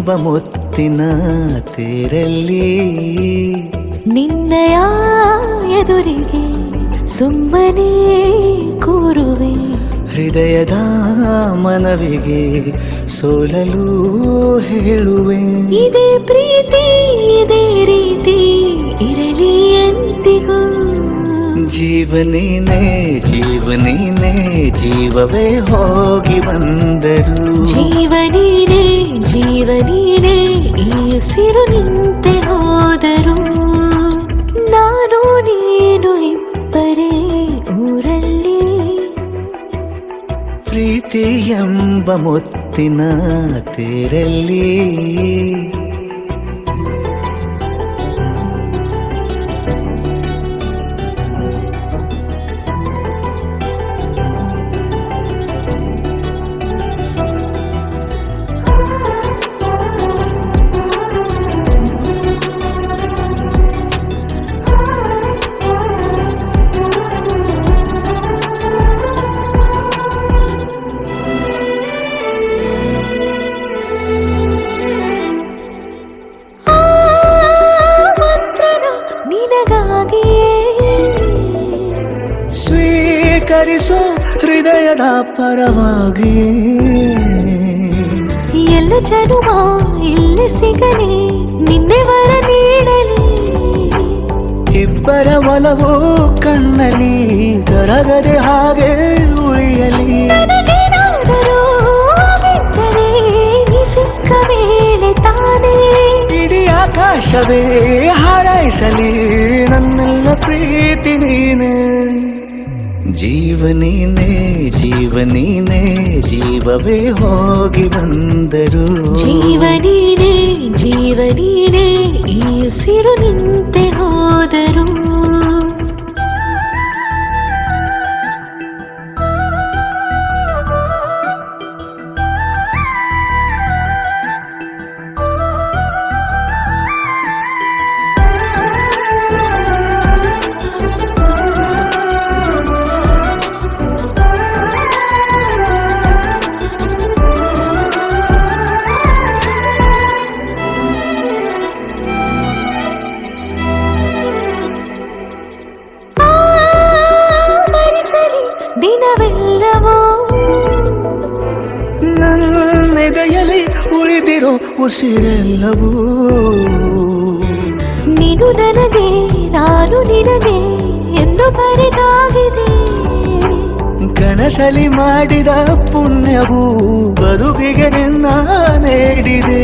ಎಂಬ ಮುತ್ತಿನ ತೇರಲ್ಲಿ ನಿನ್ನಯ ಎದುರಿಗೆ ಸುಮ್ಮನೆ ಕೂರುವೆ. ಹೃದಯದ ಮನವಿಗೆ ಸೋಲಲು ಹೇಳುವೆ. ಇದೇ ಪ್ರೀತಿ ಇದೇ ರೀತಿ ಇರಲಿ ಎಂದಿಗೂ. ಜೀವನೇನೆ ಜೀವನೇನೆ ಜೀವವೇ ಹೋಗಿ ಬಂದರು. ಜೀವನೀನೇ ಜೀವನೀನೇ ಈ ಉಸಿರು ನಿಂತೆ ಹೋದರು. ನಾನು ನೀನು ಇಬ್ಬರೇ ಊರಲ್ಲಿ. ಪ್ರೀತಿ ಎಂಬ ಮುತ್ತಿನ ತೇರಲ್ಲಿ ಸ್ವೀಕರಿಸೋ ಹೃದಯದ ಪರವಾಗಿ. ಎಲ್ಲ ಜನುಮ ಇಲ್ಲಿ ಸಿಗಲಿ ನಿನ್ನೆ ವರ ನೀಡಲಿ. ಇಬ್ಬರ ಒಲವು ಕಣ್ಣಲ್ಲಿ ಕರಗದೆ ಹಾಗೆ ಉಳಿಯಲಿ. ನನಗೇನಾದರೂ ಆಗಿದ್ದರೆ ನೀ ಸಿಕ್ಕ ವೇಳೆ ತಾನೇ ಇಡೀ ಆಕಾಶವೇ ಹಾರೈಸಲಿ ನನ್ನೆಲ್ಲ ಪ್ರೀತಿ ನೀನೆ. ಜೀವನೀನೇ ಜೀವನೀನೇ ಜೀವವೇ ಹೋಗಿ ಬಂದರು. ಜೀವನೀನೇ ಜೀವನೀನೇ ಈ ಉಸಿರು ನಿಂತೆ ಹೋದರು. ದಿನವೆಲ್ಲವೋ ನನ್ನೆದೆಯಲ್ಲಿ ಉಳಿದಿರೋ ಉಸಿರೆಲ್ಲವೂ ನೀನು ನನಗೆ ನಾನು ನಿನಗೆ ಎಂದು ಬರೆದಾಗಿದೆ. ಕನಸಲಿ ಮಾಡಿದ ಪುಣ್ಯವು ಬದುಕಿಗೆ ನಿನ್ನ ನೀಡಿದೆ.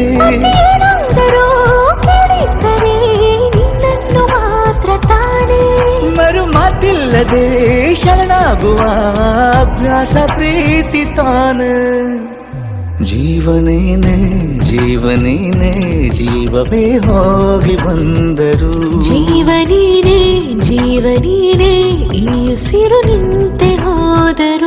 ಏನಾದರೂ ಕೇಳಿದ್ದರೆ ನಿನ್ನನ್ನು ಮಾತ್ರ ತಾನೇ. ಮರು ಮಾತಿಲ್ಲದೆ ಶರಣಾಗುವ ಅಭ್ಯಾಸ ಪ್ರೀತಿ ತಾನೆ. ಜೀವನೇನೆ ಜೀವನೇನೆ ಜೀವವೇ ಹೋಗಿ ಬಂದರು. ಜೀವನೀನೇ ಜೀವನೀನೇ ಈ ಉಸಿರು ನಿಂತೆ ಹೋದರು.